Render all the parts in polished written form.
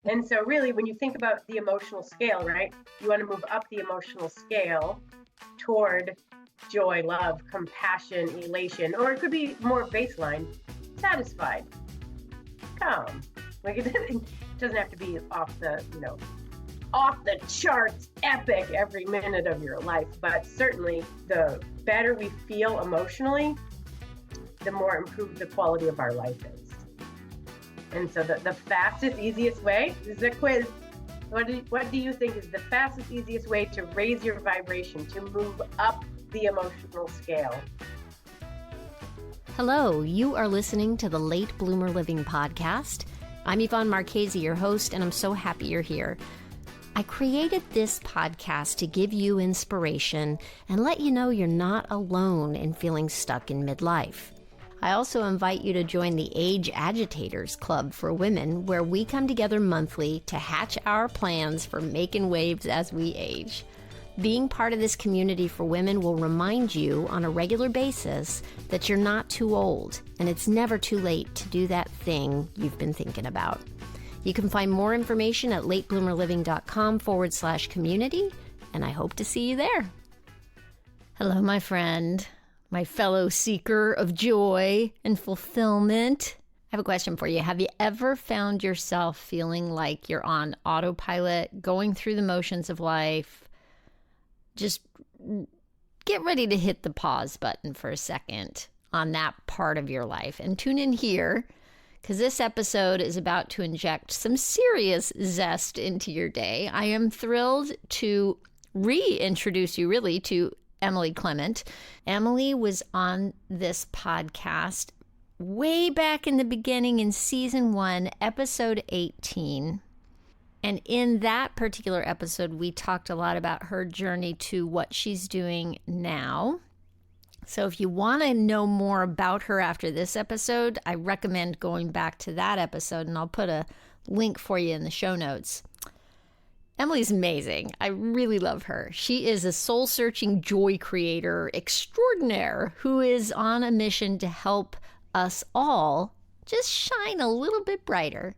And so really, when you think about the emotional scale, right, you want to move up the emotional scale toward joy, love, compassion, elation, or it could be more baseline, satisfied, calm. Like it doesn't have to be off the charts epic every minute of your life, but certainly the better we feel emotionally, the more improved the quality of our life is. And so the fastest, easiest way, this is a quiz. What do you think is the fastest, easiest way to raise your vibration, to move up the emotional scale? Hello, you are listening to the Late Bloomer Living podcast. I'm Yvonne Marchese, your host, and I'm so happy you're here. I created this podcast to give you inspiration and let you know you're not alone in feeling stuck in midlife. I also invite you to join the Age Agitators Club for Women, where we come together monthly to hatch our plans for making waves as we age. Being part of this community for women will remind you on a regular basis that you're not too old, and it's never too late to do that thing you've been thinking about. You can find more information at latebloomerliving.com/community, and I hope to see you there. Hello, my friend, my fellow seeker of joy and fulfillment. I have a question for you. Have you ever found yourself feeling like you're on autopilot, going through the motions of life? Just get ready to hit the pause button for a second on that part of your life and tune in here, because this episode is about to inject some serious zest into your day. I am thrilled to reintroduce you really to Emily Clement. Emily was on this podcast way back in the beginning in season 1, episode 18. And in that particular episode, we talked a lot about her journey to what she's doing now. So if you want to know more about her after this episode, I recommend going back to that episode, and I'll put a link for you in the show notes. Emily's amazing. I really love her. She is a soul-searching joy creator extraordinaire who is on a mission to help us all just shine a little bit brighter.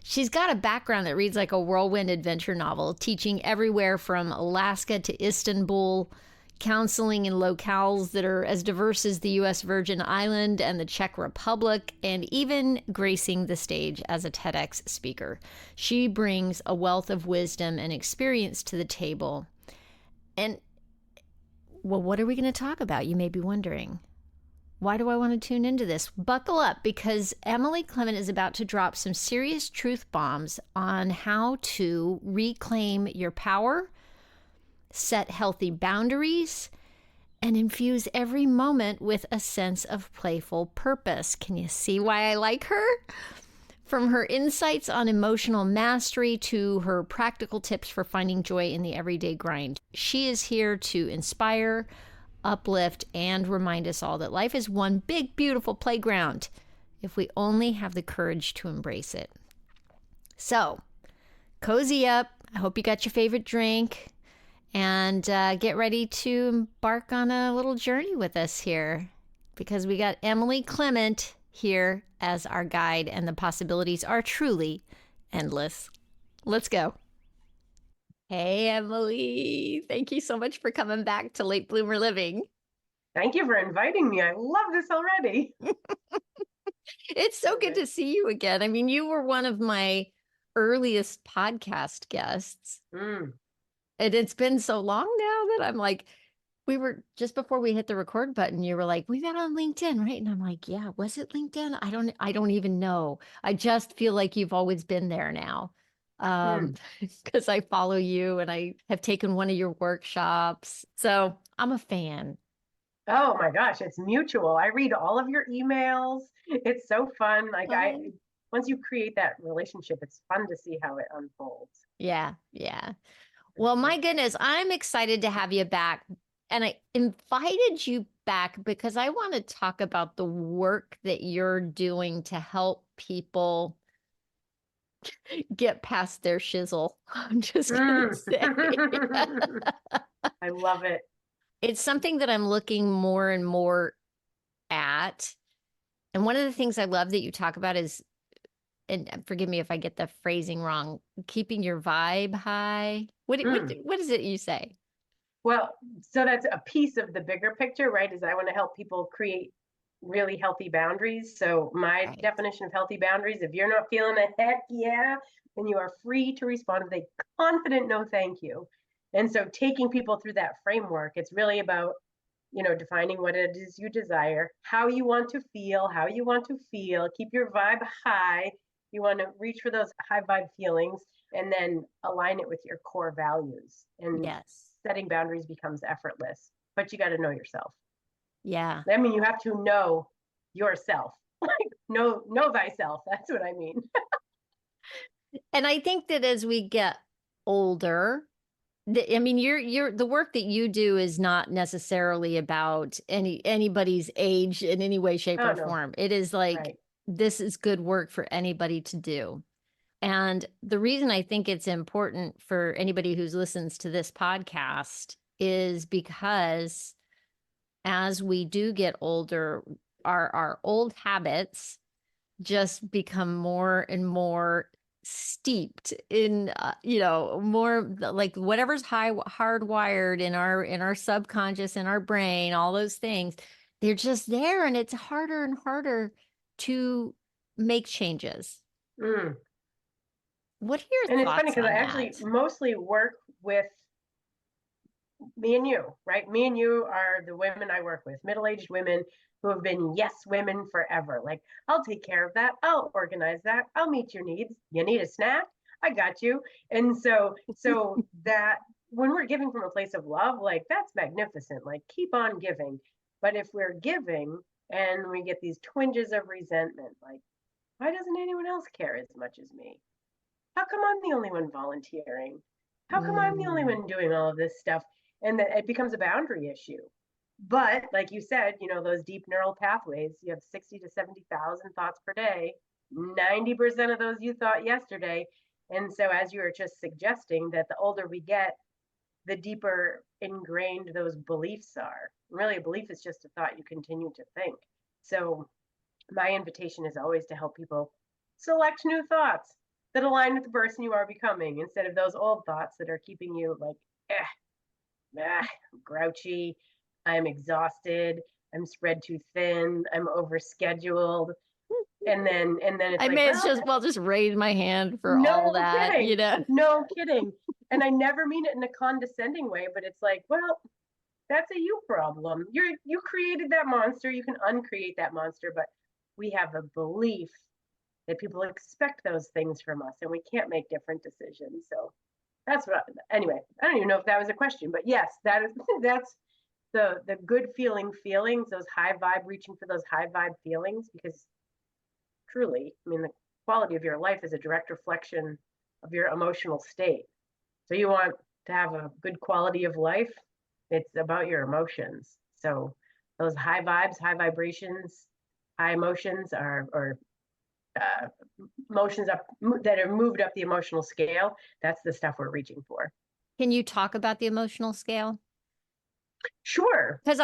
She's got a background that reads like a whirlwind adventure novel, teaching everywhere from Alaska to Istanbul, counseling in locales that are as diverse as the U.S. Virgin Island and the Czech Republic, and even gracing the stage as a TEDx speaker. She brings a wealth of wisdom and experience to the table. And, well, what are we going to talk about? You may be wondering. Why do I want to tune into this? Buckle up, because Emily Clement is about to drop some serious truth bombs on how to reclaim your power, set healthy boundaries, and infuse every moment with a sense of playful purpose. Can you see why I like her? From her insights on emotional mastery to her practical tips for finding joy in the everyday grind, she is here to inspire, uplift, and remind us all that life is one big, beautiful playground if we only have the courage to embrace it. So, cozy up. I hope you got your favorite drink. And get ready to embark on a little journey with us here, because we got Emily Clement here as our guide, and the possibilities are truly endless. Let's go. Hey, Emily. Thank you so much for coming back to Late Bloomer Living. Thank you for inviting me. I love this already. It's so good to see you again. I mean, you were one of my earliest podcast guests. And it's been so long now that I'm like, we were just before we hit the record button, you were like, we met on LinkedIn, right? And I'm like, yeah, was it LinkedIn? I don't even know. I just feel like you've always been there now. Because I follow you and I have taken one of your workshops. So I'm a fan. Oh my gosh, it's mutual. I read all of your emails. It's so fun. Once you create that relationship, it's fun to see how it unfolds. Yeah. Well, my goodness, I'm excited to have you back. And I invited you back because I want to talk about the work that you're doing to help people get past their shizzle. I'm just going to say. I love it. It's something that I'm looking more and more at. And one of the things I love that you talk about is and forgive me if I get the phrasing wrong, keeping your vibe high. Mm. What is it you say? Well, so that's a piece of the bigger picture, right? Is I want to help people create really healthy boundaries. So my Right. definition of healthy boundaries, if you're not feeling a heck yeah, then you are free to respond with a confident no thank you. And so taking people through that framework, it's really about, defining what it is you desire, how you want to feel, keep your vibe high. You want to reach for those high vibe feelings and then align it with your core values. And Yes. setting boundaries becomes effortless, but you got to know yourself. Yeah. I mean, you have to know yourself. Know thyself. That's what I mean. And I think that as we get older, I mean, you're the work that you do is not necessarily about anybody's age in any way, shape, Oh or no, form. It is like right. this is good work for anybody to do. And the reason I think it's important for anybody who listens to this podcast is because as we do get older, our old habits just become more and more steeped in more like whatever's hardwired in our subconscious, in our brain, all those things, they're just there, and it's harder and harder to make changes. Mm. What are your And it's funny thoughts because I on actually that? mostly work with me and you, right? Me and you are the women I work with, middle-aged women who have been yes women forever. Like, I'll take care of that. I'll organize that. I'll meet your needs. You need a snack? I got you. And so that when we're giving from a place of love, like that's magnificent. Like keep on giving. But if we're giving and we get these twinges of resentment, like, why doesn't anyone else care as much as me? How come I'm the only one volunteering? How come I'm the only Mm, one doing all of this stuff? And that it becomes a boundary issue. But like you said, those deep neural pathways, you have 60 to 70,000 thoughts per day. 90% of those you thought yesterday. And so as you were just suggesting that the older we get, the deeper ingrained those beliefs are. Really, a belief is just a thought you continue to think. So my invitation is always to help people select new thoughts that align with the person you are becoming instead of those old thoughts that are keeping you like, I'm grouchy, I'm exhausted, I'm spread too thin, I'm overscheduled. And then it's I like, may as well, well just raise my hand for all no that, kidding. you know. No kidding. And I never mean it in a condescending way, but it's like, well, that's a you problem. You created that monster. You can uncreate that monster, but we have a belief that people expect those things from us and we can't make different decisions. So that's what anyway, I don't even know if that was a question, but yes, that is that's the good feelings, those high vibe, reaching for those high vibe feelings, because truly, I mean, the quality of your life is a direct reflection of your emotional state. So you want to have a good quality of life, it's about your emotions. So those high vibes, high vibrations, high emotions are or uh, emotions up that are moved up the emotional scale. That's the stuff we're reaching for. Can you talk about the emotional scale? Sure. Because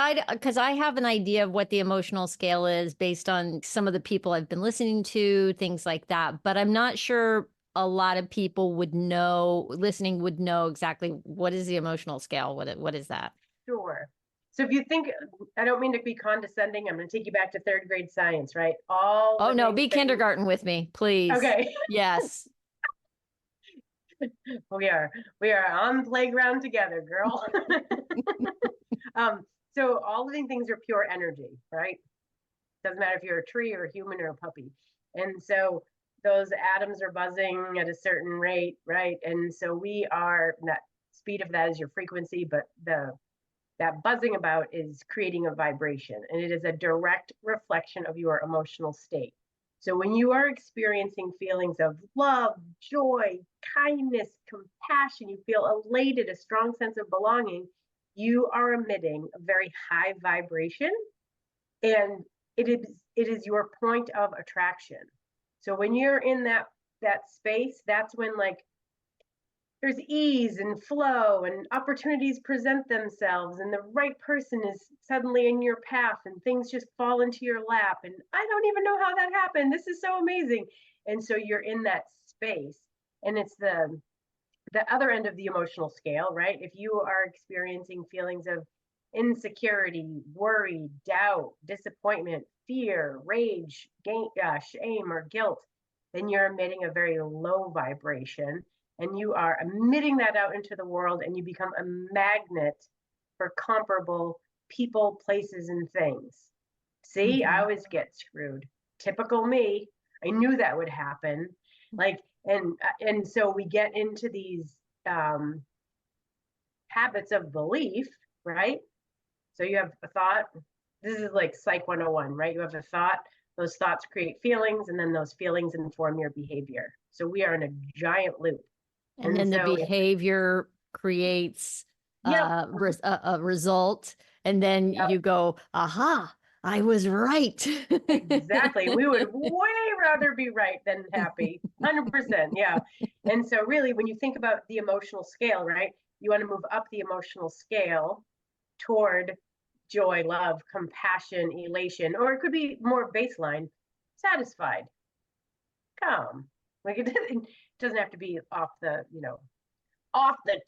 I have an idea of what the emotional scale is based on some of the people I've been listening to, things like that. But I'm not sure a lot of people listening would know exactly what is the emotional scale. What is that? Sure. So if you think, I don't mean to be condescending. I'm going to take you back to third grade science, right? All Oh the no, things be that you. kindergarten with me, please. Okay. Yes. we are we are on the playground together, girl. um, so all living things are pure energy, right? Doesn't matter if you're a tree or a human or a puppy. And so those atoms are buzzing at a certain rate, right? And so we are that speed of that is your frequency, but the that buzzing about is creating a vibration, and it is a direct reflection of your emotional state. So when you are experiencing feelings of love, joy, kindness, compassion, you feel elated, a strong sense of belonging, you are emitting a very high vibration, and it is your point of attraction. So when you're in that space, that's when like there's ease and flow and opportunities present themselves and the right person is suddenly in your path and things just fall into your lap and I don't even know how that happened, this is so amazing. And so you're in that space, and it's the other end of the emotional scale, right? If you are experiencing feelings of insecurity, worry, doubt, disappointment, fear, rage, shame, or guilt, then you're emitting a very low vibration, and you are emitting that out into the world, and you become a magnet for comparable people, places, and things. See, I always get screwed. Typical me. I knew that would happen. Like, and so we get into these um, habits of belief, right? So you have a thought. This is like Psych 101, right? You have a thought. Those thoughts create feelings, and then those feelings inform your behavior. So we are in a giant loop. And then the so, behavior creates yep, a result. And then yep, you go, aha, I was right. exactly. We would way rather be right than happy. 100%. Yeah. And so, really, when you think about the emotional scale, right, you want to move up the emotional scale toward joy, love, compassion, elation, or it could be more baseline, satisfied, calm. Like it doesn't have to be off the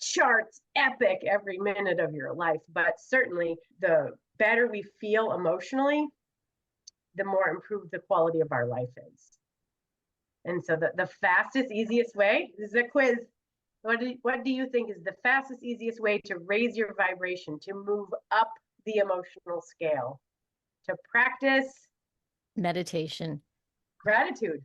charts, epic every minute of your life, but certainly the better we feel emotionally, the more improved the quality of our life is. And so the fastest, easiest way, this is a quiz. What do you think is the fastest, easiest way to raise your vibration, to move up the emotional scale? To practice Meditation. gratitude.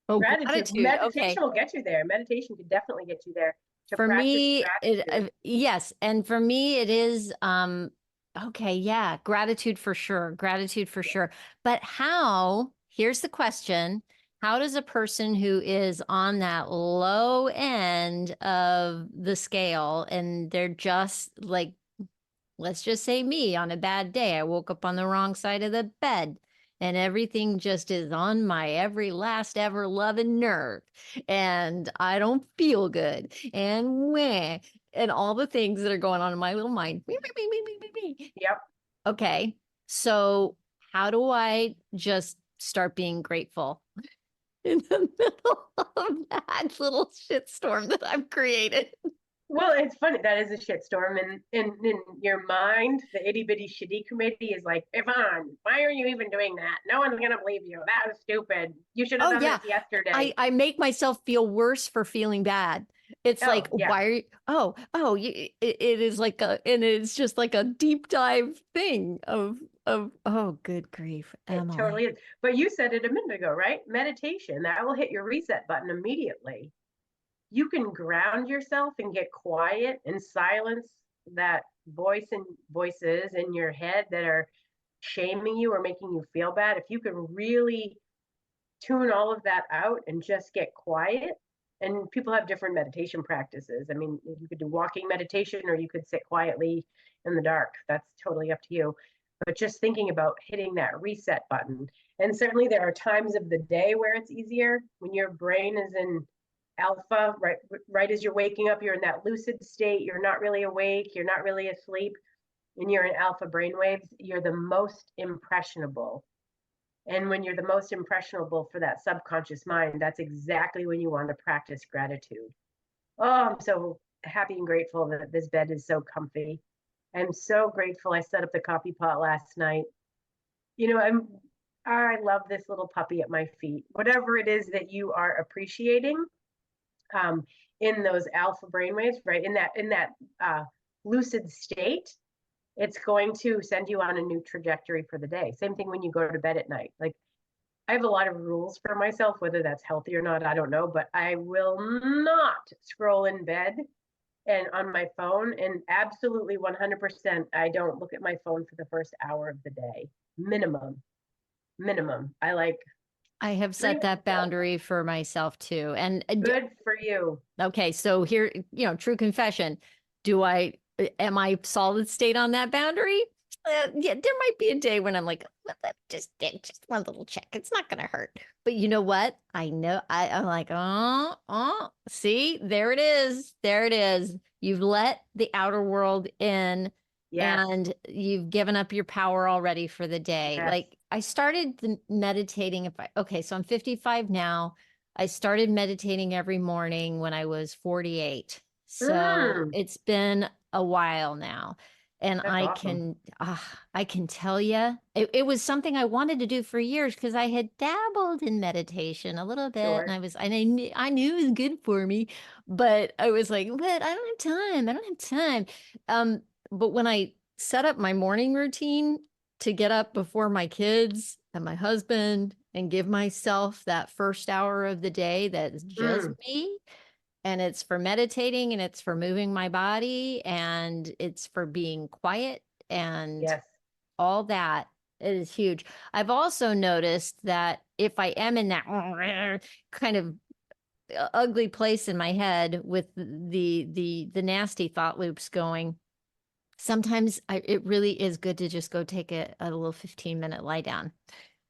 Oh, Gratitude. gratitude. Okay. Meditation will get you there. Meditation could definitely get you there. To For practice me, gratitude. yes. And for me, it is, okay. Yeah. Gratitude for sure. Gratitude for sure. But here's the question. How does a person who is on that low end of the scale and they're just like, let's just say me on a bad day, I woke up on the wrong side of the bed and everything just is on my every last ever loving nerve and I don't feel good and meh, and all the things that are going on in my little mind. Yep. Okay. So how do I just start being grateful in the middle of that little shitstorm that I've created? Well, it's funny. That is a shitstorm. And in your mind, the itty bitty shitty committee is like, Yvonne, why are you even doing that? No one's going to believe you. That was stupid. You should have Oh done yeah. this yesterday. I make myself feel worse for feeling bad. It's Oh, like, yeah. why are you, it is like and it's just like a deep dive thing of, oh, good grief, It totally Emily. is. But you said it a minute ago, right? Meditation, that will hit your reset button immediately. You can ground yourself and get quiet and silence that voices in your head that are shaming you or making you feel bad. If you can really tune all of that out and just get quiet, and people have different meditation practices. I mean, you could do walking meditation or you could sit quietly in the dark. That's totally up to you. But just thinking about hitting that reset button. And certainly there are times of the day where it's easier when your brain is in alpha, right as you're waking up, you're in that lucid state, you're not really awake, you're not really asleep, and you're in alpha brainwaves, you're the most impressionable. And when you're the most impressionable for that subconscious mind, that's exactly when you want to practice gratitude. Oh, I'm so happy and grateful that this bed is so comfy. I'm so grateful I set up the coffee pot last night. You know, I love this little puppy at my feet. Whatever it is that you are appreciating, in those alpha brainwaves, right? In that lucid state, it's going to send you on a new trajectory for the day. Same thing when you go to bed at night. Like I have a lot of rules for myself, whether that's healthy or not, I don't know, but I will not scroll in bed and on my phone. And absolutely 100%, I don't look at my phone for the first hour of the day. Minimum, minimum. I like I have three. set that boundary for myself too. And Good for you. okay, so here, true confession. Am I solid state on that boundary? Yeah, there might be a day when I'm like, just one little check. It's not going to hurt. But you know what? I know I'm like, see, there it is. There it is. You've let the outer world in Yes, and you've given up your power already for the day. yes. Like I started meditating. Okay, so I'm 55 now. I started meditating every morning when I was 48. So Mm, it's been a while now. And that's awesome. I can tell you, it was something I wanted to do for years because I had dabbled in meditation a little bit, and Sure. I knew it was good for me, but I was like, but I don't have time. I don't have time. But when I set up my morning routine to get up before my kids and my husband and give myself that first hour of the day that's just Mm, me, and it's for meditating and it's for moving my body and it's for being quiet and yes. all that. It is huge. I've also noticed that if I am in that kind of ugly place in my head with the nasty thought loops going, sometimes it really is good to just go take a little 15-minute lie down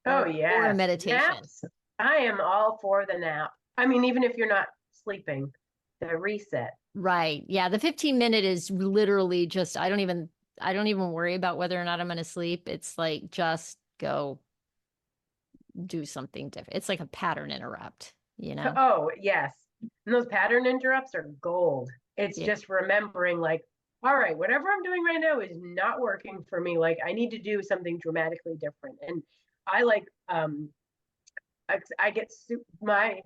Oh, or a yes. meditation. Naps. I am all for the nap. I mean, even if you're not sleeping, the reset. Right. Yeah, the 15-minute is literally just I don't even worry about whether or not I'm going to sleep. It's like just go do something different. It's like a pattern interrupt, you know? Oh, yes. And those pattern interrupts are gold. It's Yeah. just remembering, like, all right, whatever I'm doing right now is not working for me. Like, I need to do something dramatically different. And I like, I get my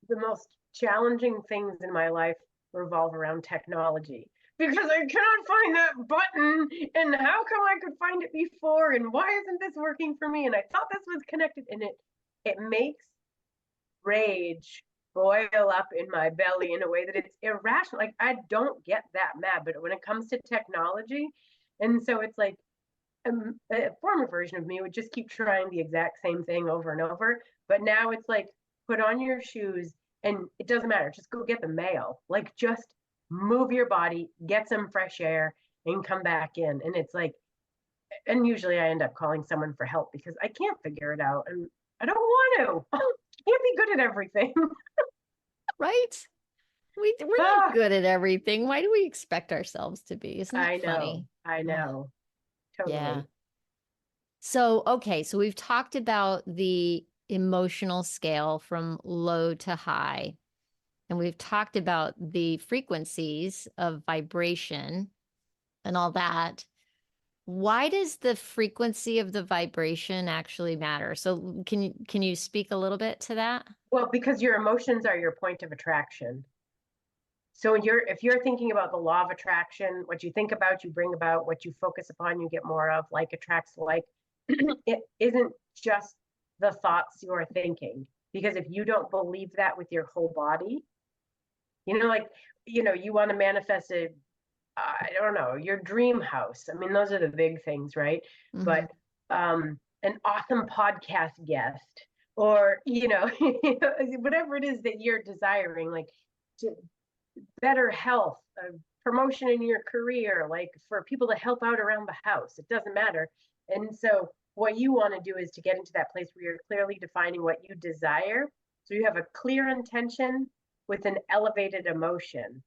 the most challenging things in my life revolve around technology because I cannot find that button, and how come I could find it before, and why isn't this working for me, and I thought this was connected, and it makes rage boil up in my belly in a way that it's irrational. Like, I don't get that mad, but when it comes to technology, and so it's like a former version of me would just keep trying the exact same thing over and over. But now it's like, put on your shoes and it doesn't matter. Just go get the mail. Like, just move your body, get some fresh air, and come back in. And it's like, and usually I end up calling someone for help because I can't figure it out. And I don't want to. Can't be good at everything. Right? We're not Ah, good at everything. Why do we expect ourselves to be? Isn't that I know. funny? I Oh, know. yeah. Totally. So, okay, so we've talked about the emotional scale from low to high, and we've talked about the frequencies of vibration and all that. Why does the frequency of the vibration actually matter? So can you speak a little bit to that? Well, because your emotions are your point of attraction. So if you're thinking about the law of attraction, what you think about, you bring about, what you focus upon, you get more of, like attracts like. It isn't just the thoughts you are thinking. Because if you don't believe that with your whole body, like, you want to manifest I don't know, your dream house. I mean, those are the big things, right? Hmm. But an awesome podcast guest, or, whatever it is that you're desiring, like, to better health, promotion in your career, like for people to help out around the house. It doesn't matter. And so, what you want to do is to get into that place where you're clearly defining what you desire. So, you have a clear intention with an elevated emotion.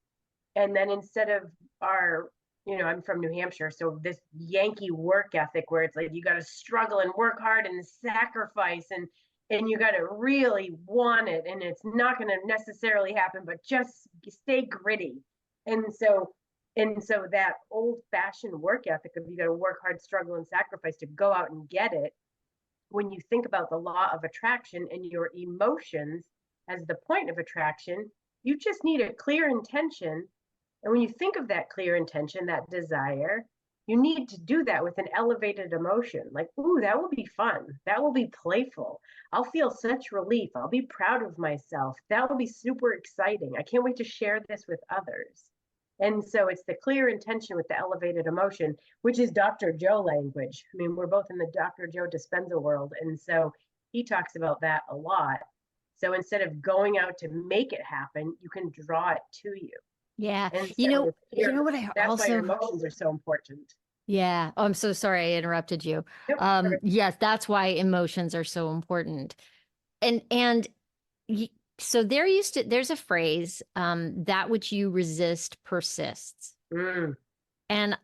And then instead of I'm from New Hampshire, so this Yankee work ethic where it's like you got to struggle and work hard and sacrifice, and you got to really want it, and it's not going to necessarily happen, but just stay gritty. And so and so that old fashioned work ethic of you got to work hard, struggle, and sacrifice to go out and get it. When you think about the law of attraction and your emotions as the point of attraction, you just need a clear intention. And when you think of that clear intention, that desire, you need to do that with an elevated emotion. Like, ooh, that will be fun. That will be playful. I'll feel such relief. I'll be proud of myself. That will be super exciting. I can't wait to share this with others. And so it's the clear intention with the elevated emotion, which is Dr. Joe language. I mean, we're both in the Dr. Joe Dispenza world. And so he talks about that a lot. So instead of going out to make it happen, you can draw it to you. Yeah. And You know, so you know what I that's why your also emotions are so important. Yeah. Oh, I'm so sorry I interrupted you. Yep. Yes, that's why emotions are so important. And y- so there's a phrase, that which you resist persists. Mm, And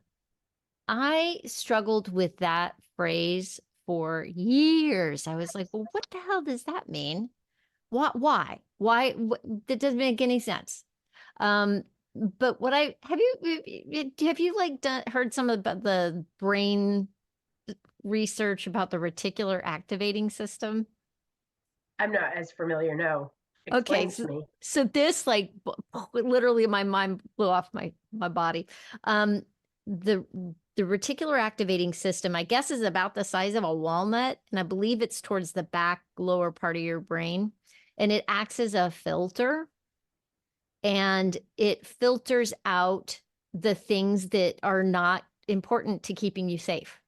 I struggled with that phrase for years. I was like, well, what the hell does that mean? Why? That doesn't make any sense. But what have you like heard some of the brain research about the reticular activating system? I'm not as familiar. No. Okay, Explain to me. so this like literally my mind blew off my body. Um, the the reticular activating system, I guess, is about the size of a walnut, and I believe it's towards the back lower part of your brain, and it acts as a filter, and it filters out the things that are not important to keeping you safe.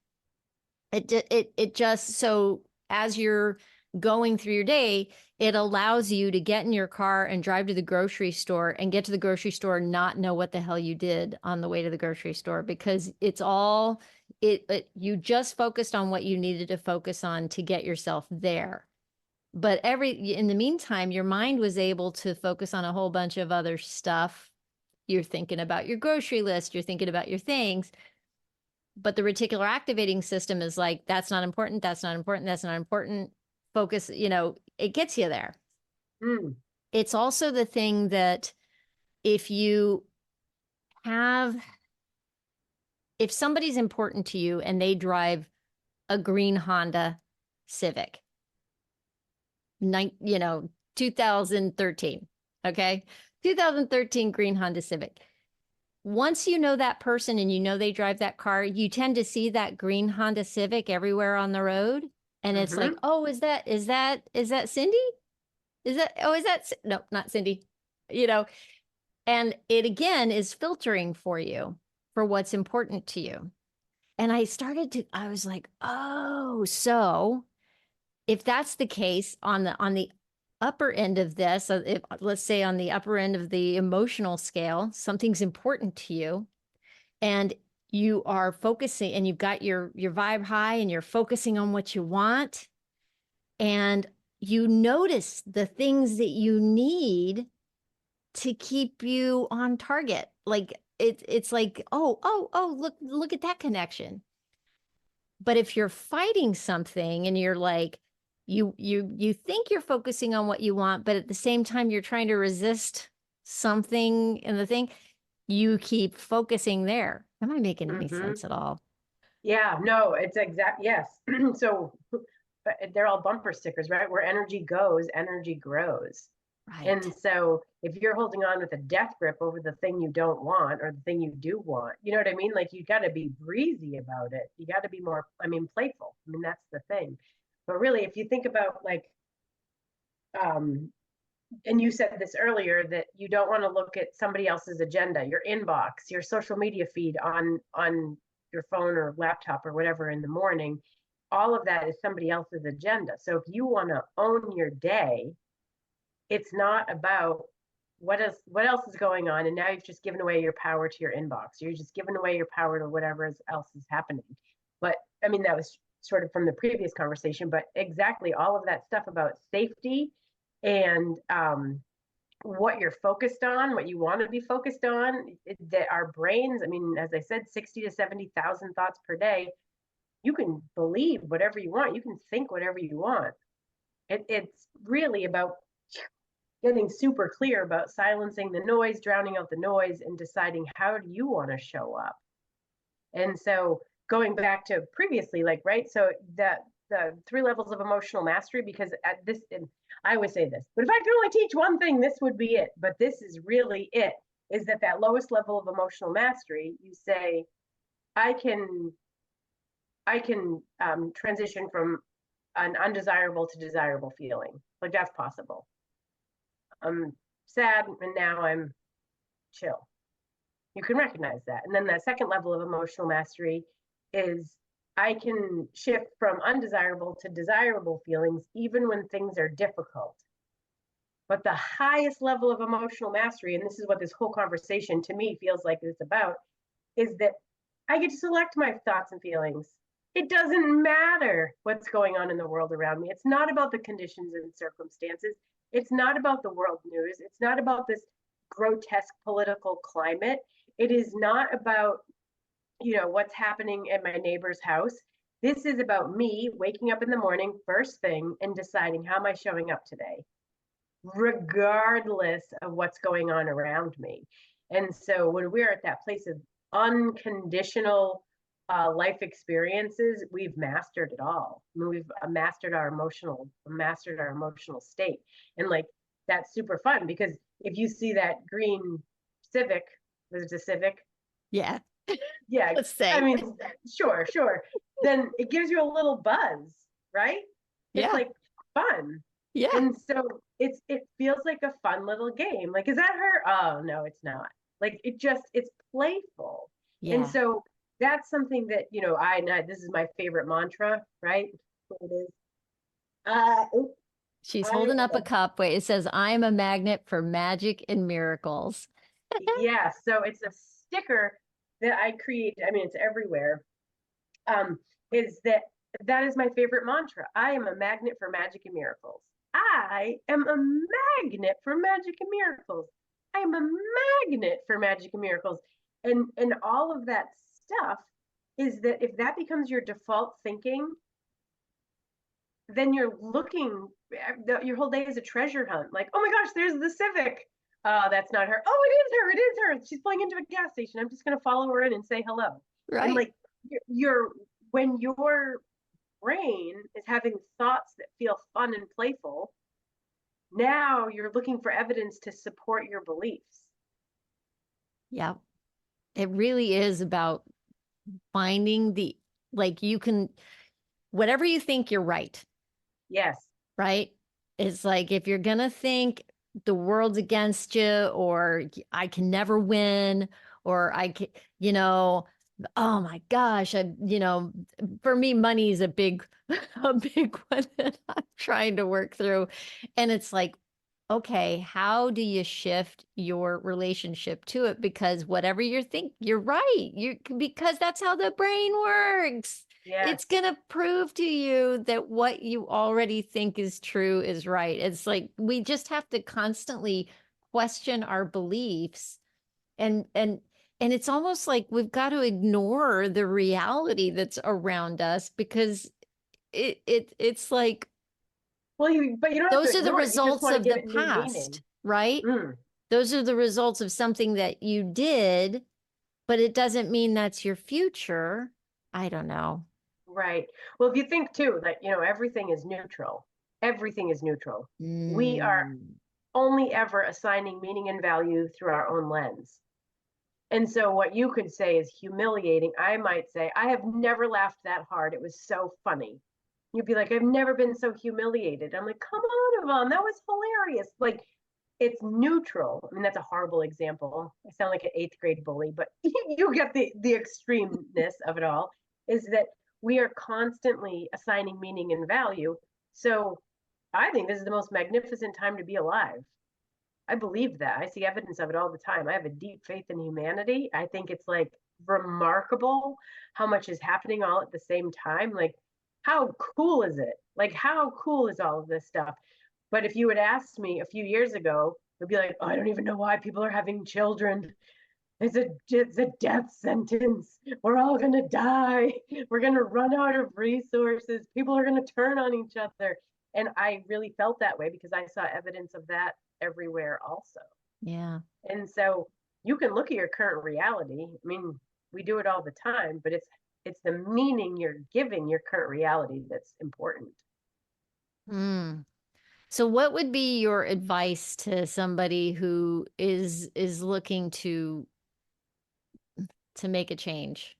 It just so as you're going through your day, it allows you to get in your car and drive to the grocery store and get to the grocery store and not know what the hell you did on the way to the grocery store because it's all you just focused on what you needed to focus on to get yourself there. But in the meantime, your mind was able to focus on a whole bunch of other stuff. You're thinking about your grocery list, you're thinking about your things, but the reticular activating system is like, that's not important, that's not important, that's not important. Focus, it gets you there. Mm. It's also the thing that if you have, if somebody's important to you and they drive a green Honda Civic, 2013, okay? 2013 green Honda Civic. Once you know that person and you know they drive that car, you tend to see that green Honda Civic everywhere on the road. And it's like, Mm-hmm. oh, is that Cindy? Is that, no, not Cindy, and it again is filtering for you for what's important to you. And I was like, oh, so if that's the case on the upper end of this, if, let's say on the upper end of the emotional scale, something's important to you and you are focusing and you've got your vibe high and you're focusing on what you want and you notice the things that you need to keep you on target. Like it's like, oh, look at that connection. But if you're fighting something and you're like, you think you're focusing on what you want, but at the same time you're trying to resist something in the thing, you keep focusing there. Am I making any Mm-hmm. sense at all? Yeah, no, it's exact. Yes. So they're all bumper stickers, right? Where energy goes, energy grows. Right. And so if you're holding on with a death grip over the thing you don't want or the thing you do want, you know what I mean? Like you got to be breezy about it. You got to be more, playful. That's the thing. But really, if you think about like, um, and you said this earlier that you don't want to look at somebody else's agenda, your inbox, your social media feed on your phone or laptop or whatever in the morning. All of that is somebody else's agenda. So if you want to own your day, it's not about what else is going on, and now you've just given away your power to your inbox. You're just giving away your power to whatever else is happening. But that was sort of from the previous conversation, but exactly all of that stuff about safety and what you're focused on, what you want to be focused on, that our brains, as I said, 60 to 70,000 thoughts per day. You can believe whatever you want, you can think whatever you want. It's really about getting super clear about silencing the noise, drowning out the noise, and deciding how do you want to show up. And so going back to previously, like, right, so the 3 levels of emotional mastery, because at this, and I always say this, but if I could only teach one thing, this would be it. But this is really it, is that lowest level of emotional mastery, you say, I can transition from an undesirable to desirable feeling. Like that's possible. I'm sad and now I'm chill. You can recognize that. And then that second level of emotional mastery is I can shift from undesirable to desirable feelings even when things are difficult. But the highest level of emotional mastery, and this is what this whole conversation to me feels like it's about, is that I get to select my thoughts and feelings. It doesn't matter what's going on in the world around me. It's not about the conditions and circumstances. It's not about the world news. It's not about this grotesque political climate. It is not about, what's happening at my neighbor's house. This is about me waking up in the morning, first thing, and deciding how am I showing up today. regardless of what's going on around me. And so when we're at that place of unconditional life experiences, we've mastered it all. I mean, we've mastered our emotional state. And like, that's super fun because if you see that green Civic, was it a Civic? Yeah. Yeah, Let's I say. mean, sure. Then it gives you a little buzz, right? It's Yeah. like fun. Yeah. And so it feels like a fun little game. Like, is that her? Oh no, it's not. Like it's playful. And Yeah. so that's something that, this is my favorite mantra, right? What it is. Uh She's I holding up a cup. Wait, it says, I'm a magnet for magic and miracles. yeah, so it's a sticker that I created. I mean, it's everywhere. Um, is that is my favorite mantra. I am a magnet for magic and miracles. I am a magnet for magic and miracles. I am a magnet for magic and miracles. And all of that stuff is that if that becomes your default thinking, then you're looking, your whole day is a treasure hunt. Like, oh my gosh, there's the Civic. That's not her. Oh, it is her. She's pulling into a gas station. I'm just going to follow her in and say hello. And Right. like, you're when your brain is having thoughts that feel fun and playful, now you're looking for evidence to support your beliefs. Yeah. It really is about finding like you can, whatever you think, you're right. Yes. Right. It's like if you're going to think the world's against you, or I can never win, or I can, oh my gosh, for me, money is a big, a big one that I'm trying to work through. And it's like, okay, how do you shift your relationship to it? Because whatever you think, you're right. Because that's how the brain works. It's Yes. going to prove to you that what you already think is true is right. It's like we just have to constantly question our beliefs, and and it's almost like we've got to ignore the reality that's around us because it's like Well, but you don't have to those are the ignore it. You just results want to of give the it new meaning. past, right? Mm, Those are the results of something that you did, but it doesn't mean that's your future. I don't know. right. Well, if you think too that, everything is neutral, everything is neutral. We are Mm. only ever assigning meaning and value through our own lens. And so what you could say is humiliating. I might say, I have never laughed that hard. It was so funny. You'd be like, I've never been so humiliated. I'm like, come on, Yvonne, that was hilarious. Like, it's neutral. I mean, that's a horrible example. I sound like an eighth grade bully, but you get the extremeness of it all. Is that we are constantly assigning meaning and value. So I think this is the most magnificent time to be alive. I believe that. I see evidence of it all the time. I have a deep faith in humanity. I think it's like remarkable how much is happening all at the same time. Like, how cool is it? Like, how cool is all of this stuff? But if you had asked me a few years ago, I'd be like, oh, I don't even know why people are having children. It's a death sentence. We're all gonna die. We're gonna run out of resources. People are gonna turn on each other. And I really felt that way because I saw evidence of that everywhere also. Yeah. And so you can look at your current reality. I mean, we do it all the time, but it's the meaning you're giving your current reality that's important. Mm. So what would be your advice to somebody who is looking to make a change?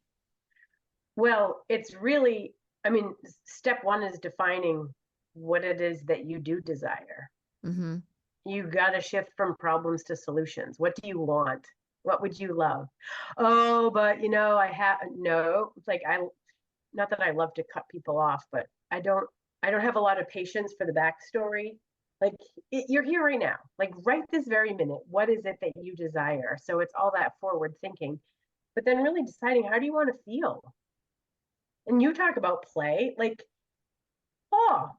Well, it's really, I mean, step one is defining what it is that you do desire. Mm-hmm. You got to shift from problems to solutions. What do you want? What would you love? Oh, but I have no, it's like not that I love to cut people off, but I don't have a lot of patience for the backstory. Like you're here right now, like right this very minute. What is it that you desire? So it's all that forward thinking, but then really deciding how do you want to feel? And you talk about play, like, oh,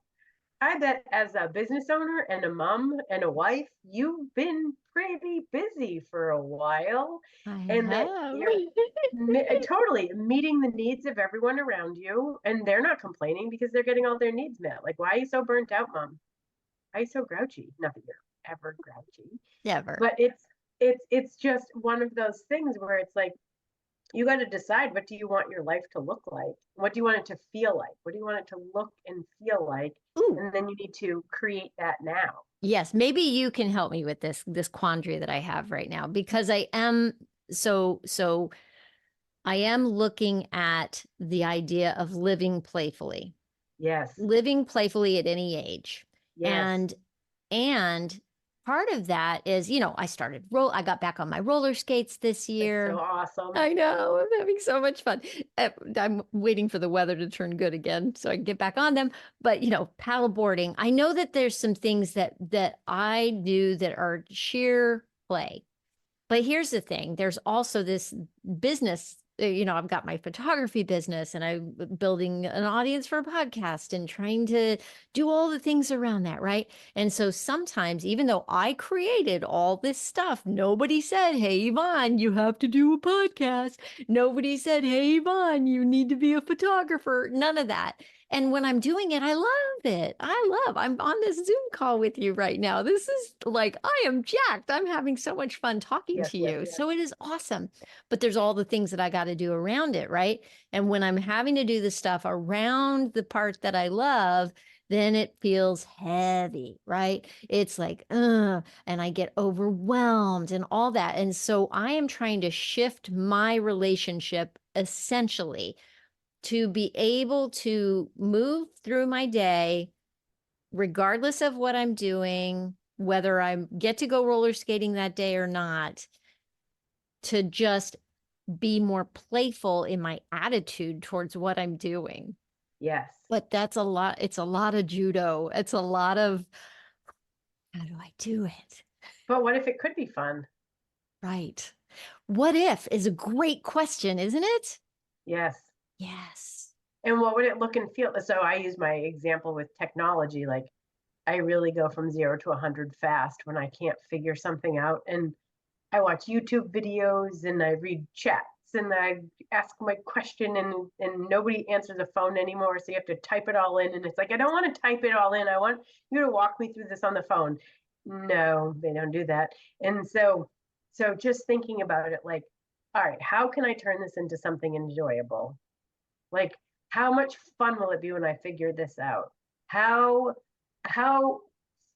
I bet as a business owner and a mom and a wife, you've been pretty busy for a while, I and that have. you're totally meeting the needs of everyone around you, and they're not complaining because they're getting all their needs met. Like, why are you so burnt out, mom? Why are you so grouchy? Nothing here. ever grouchy. Never. But it's just one of those things where it's like you got to decide, what do you want your life to look like? What do you want it to feel like? What do you want it to look and feel like? Ooh, And then you need to create that now. yes, maybe you can help me with this quandary that I have right now, because I am so I am looking at the idea of Yes. living playfully at any age. Yes. And part of that is, I got back on my roller skates this That's so year. awesome. I know, I'm having so much fun. I'm waiting for the weather to turn good again so I can get back on them. But, paddleboarding, I know that there's some things that I do that are sheer play. But here's the thing, there's also this business. I've got my photography business and I'm building an audience for a podcast and trying to do all the things around that, right? And so sometimes, even though I created all this stuff, nobody said, hey, Yvonne, you have to do a podcast. Nobody said, hey, Yvonne, you need to be a photographer. None of that. And when I'm doing it, I love it. I'm on this Zoom call with you right now. This is like, I am jacked. I'm having so much fun talking Yes, to yes, you. yes. So it is awesome. But there's all the things that I got to do around it, right? And when I'm having to do the stuff around the part that I love, then it feels heavy, right? It's like, and I get overwhelmed and all that. And so I am trying to shift my relationship essentially to be able to move through my day, regardless of what I'm doing, whether I get to go roller skating that day or not, to just be more playful in my attitude towards what I'm doing. Yes. But that's a lot. It's a lot of judo. It's a lot of how do I do it? But what if it could be fun? Right. What if is a great question, isn't it? Yes. Yes. And what would it look and feel? So I use my example with technology. Like I really go from 0 to 100 fast when I can't figure something out. And I watch YouTube videos and I read chats and I ask my question and nobody answers the phone anymore. So you have to type it all in. And it's like, I don't want to type it all in. I want you to walk me through this on the phone. No, they don't do that. And so just thinking about it, like, all right, how can I turn this into something enjoyable? Like, how much fun will it be when I figure this out? How how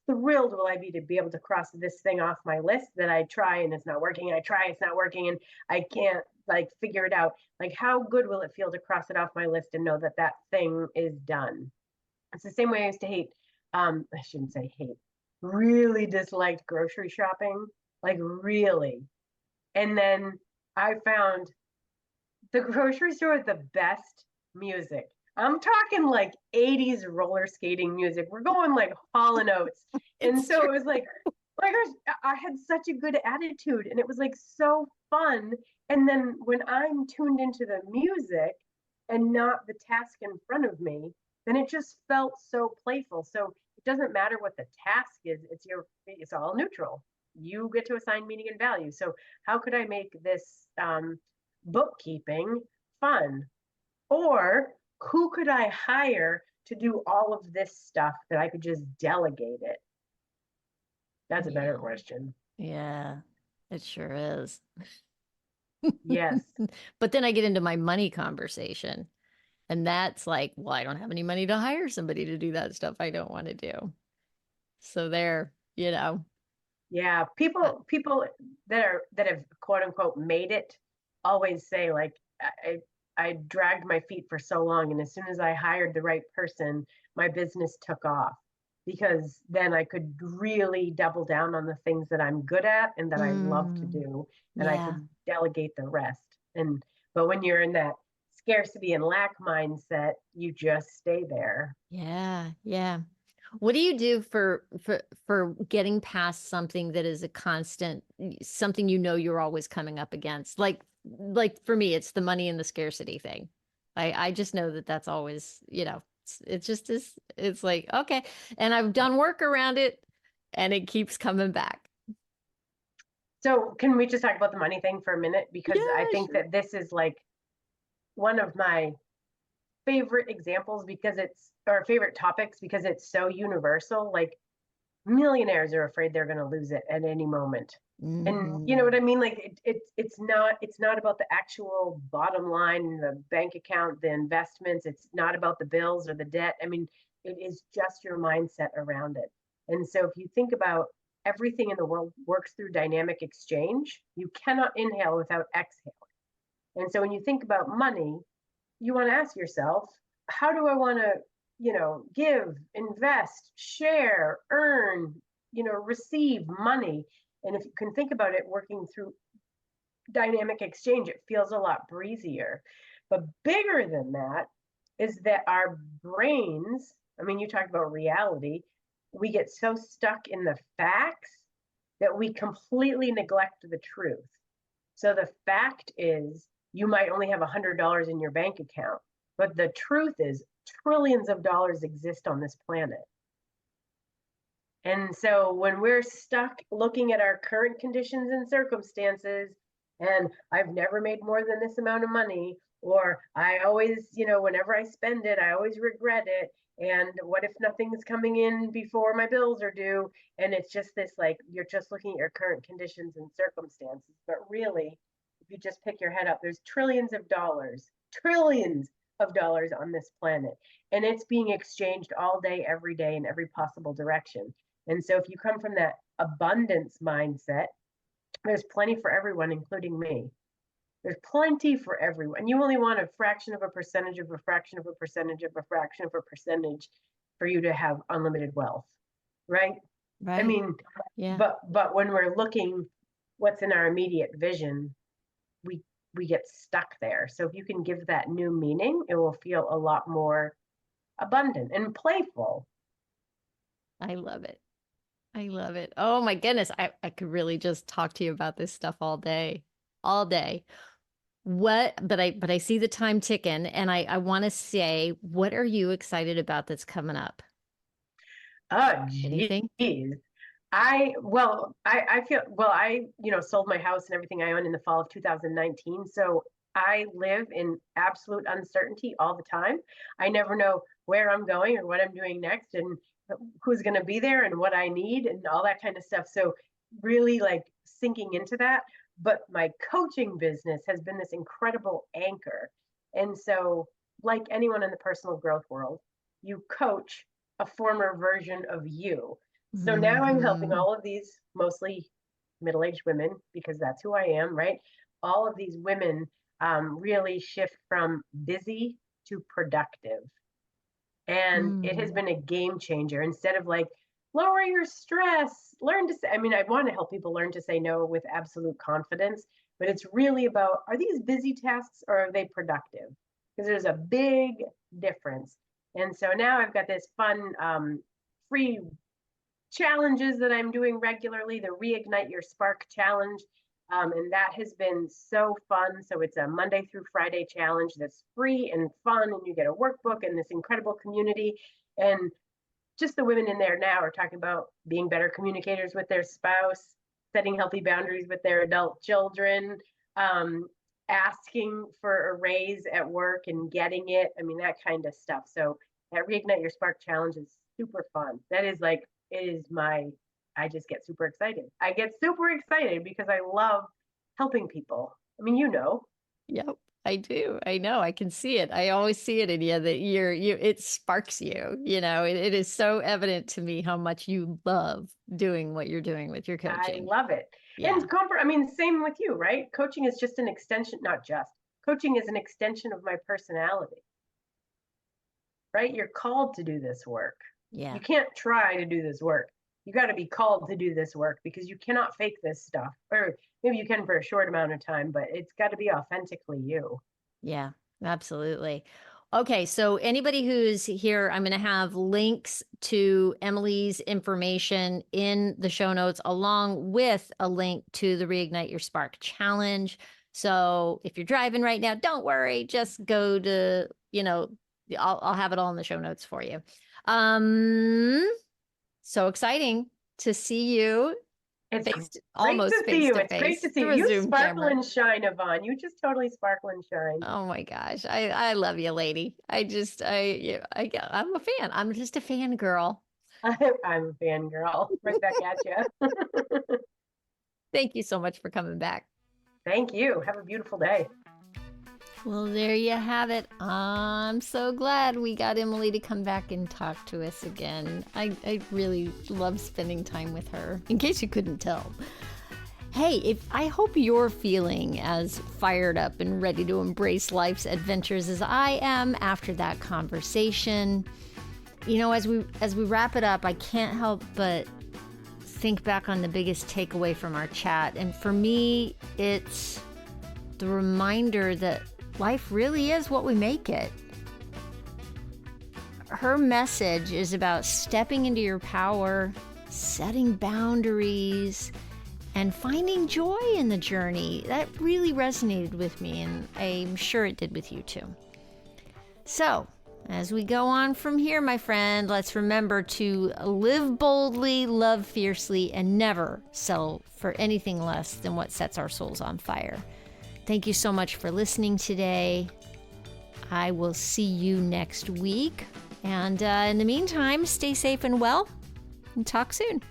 thrilled will I be able to cross this thing off my list that I try and it's not working, I try, it's not working, and I can't like figure it out. Like, how good will it feel to cross it off my list and know that that thing is done? It's the same way I used to hate, I shouldn't say hate, really disliked grocery shopping, like really. And then I found the grocery store with the best music. I'm talking like 80s roller skating music. We're going like Hall and Oates. And It's so true. it was like, oh my gosh, I had such a good attitude and it was like so fun. And then when I'm tuned into the music and not the task in front of me, then it just felt so playful. So it doesn't matter what the task is, it's all neutral. You get to assign meaning and value. So how could I make this bookkeeping fun? Or who could I hire to do all of this stuff that I could just delegate it? That's a better Yeah. question. Yeah. It sure is. Yes. But then I get into my money conversation. And that's like, well, I don't have any money to hire somebody to do that stuff I don't want to do. So there, Yeah. uh, People that have quote unquote made it always say like I dragged my feet for so long and as soon as I hired the right person, my business took off because then I could really double down on the things that I'm good at and that I love to mm, do and I yeah, could delegate the rest. And but when you're in that scarcity and lack mindset, you just stay there. yeah, yeah. What do you do for getting past something that is a constant, something you're always coming up against? Like for me, it's the money and the scarcity thing. I just know that that's always, it's just is it's like, okay. And I've done work around it and it keeps coming back. So can we just talk about the money thing for a minute? Because I Yeah, think sure. that this is like one of my favorite examples because it's or favorite topics because it's so universal. Like Millionaires are afraid they're going to lose it at any moment. And you know what I Mm-hmm. mean? Like it's not about the actual bottom line, the bank account, the investments. It's not about the bills or the debt. I mean, it is just your mindset around it. And so if you think about everything in the world works through dynamic exchange, you cannot inhale without exhale. And so when you think about money, you want to ask yourself, how do I want to, give, invest, share, earn, receive money? And if you can think about it working through dynamic exchange, it feels a lot breezier. But bigger than that is that our brains, I mean, you talked about reality, we get so stuck in the facts that we completely neglect the truth. So the fact is, you might only have $100 in your bank account, but the truth is, trillions of dollars exist on this planet. And so when we're stuck looking at our current conditions and circumstances, and I've never made more than this amount of money, or I always, whenever I spend it, I always regret it. And what if nothing's coming in before my bills are due? And it's just this like, you're just looking at your current conditions and circumstances. But really, if you just pick your head up, there's trillions of dollars on this planet. And it's being exchanged all day, every day, in every possible direction. And so if you come from that abundance mindset, there's plenty for everyone, including me. There's plenty for everyone. You only want a fraction of a percentage of a fraction of a percentage of a fraction of a percentage for you to have unlimited wealth, right? I Right. mean, Yeah. but when we're looking what's in our immediate vision, we we get stuck there. So if you can give that new meaning, it will feel a lot more abundant and playful. I love it. I love it. Oh my goodness. I could really just talk to you about this stuff all day. All day. But I see the time ticking and I want to say, what are you excited about that's coming up? Oh, Anything? geez. I feel I sold my house and everything I own in the fall of 2019. So I live in absolute uncertainty all the time. I never know where I'm going or what I'm doing next and who's going to be there and what I need and all that kind of stuff. So really like sinking into that. But my coaching business has been this incredible anchor. And so like anyone in the personal growth world, you coach a former version of you. So now I'm helping Hmm. all of these mostly middle aged women because that's who I am, right? All of these women really shift from busy to productive. And it has Hmm. been a game changer. Instead of like, lower your stress, learn to say, I mean, I want to help people learn to say no with absolute confidence, but it's really about, are these busy tasks or are they productive? Because there's a big difference. And so now I've got this fun free challenges that I'm doing regularly, the Reignite Your Spark challenge. And that has been so fun. So it's a Monday through Friday challenge that's free and fun, and you get a workbook and this incredible community. And just the women in there now are talking about being better communicators with their spouse, setting healthy boundaries with their adult children, um, asking for a raise at work and getting it. I mean, that kind of stuff. So that Reignite Your Spark challenge is super fun. That is like, it is my, I just get super excited. I get super excited because I love helping people. I mean, Yep, I do. I know. I can see it. I always see it in you that it sparks you. It is so evident to me how much you love doing what you're doing with your I coaching. love it. Yeah. And I mean, same with you, right? Coaching is just an extension, not just, coaching is an extension of my personality, right? You're called to do this work. Yeah. You can't try to do this work. You got to be called to do this work because you cannot fake this stuff. Or maybe you can for a short amount of time, but it's got to be authentically you. Yeah, absolutely. Okay, so anybody who's here, I'm going to have links to Emily's information in the show notes, along with a link to the Reignite Your Spark challenge. So if you're driving right now, don't worry. Just go to, I'll have it all in the show notes for you. Um, so exciting to see you It's great almost to see face you. to It's great to face see through you. a You Zoom sparkle camera. and shine, Yvonne. You just totally sparkle and shine. Oh my gosh. I love you, lady. I'm a fan. I'm just a fan girl. I'm a fangirl. Right back at you. Thank you so much for coming back. Thank you. Have a beautiful day. Well, there you have it. I'm so glad we got Emily to come back and talk to us again. I really love spending time with her, in case you couldn't tell. Hey, I hope you're feeling as fired up and ready to embrace life's adventures as I am after that conversation. You know, as we wrap it up, I can't help but think back on the biggest takeaway from our chat. And for me, it's the reminder that life really is what we make it. Her message is about stepping into your power, setting boundaries, and finding joy in the journey. That really resonated with me, and I'm sure it did with you too. So, as we go on from here, my friend, let's remember to live boldly, love fiercely, and never settle for anything less than what sets our souls on fire. Thank you so much for listening today. I will see you next week. And in the meantime, stay safe and well, and talk soon.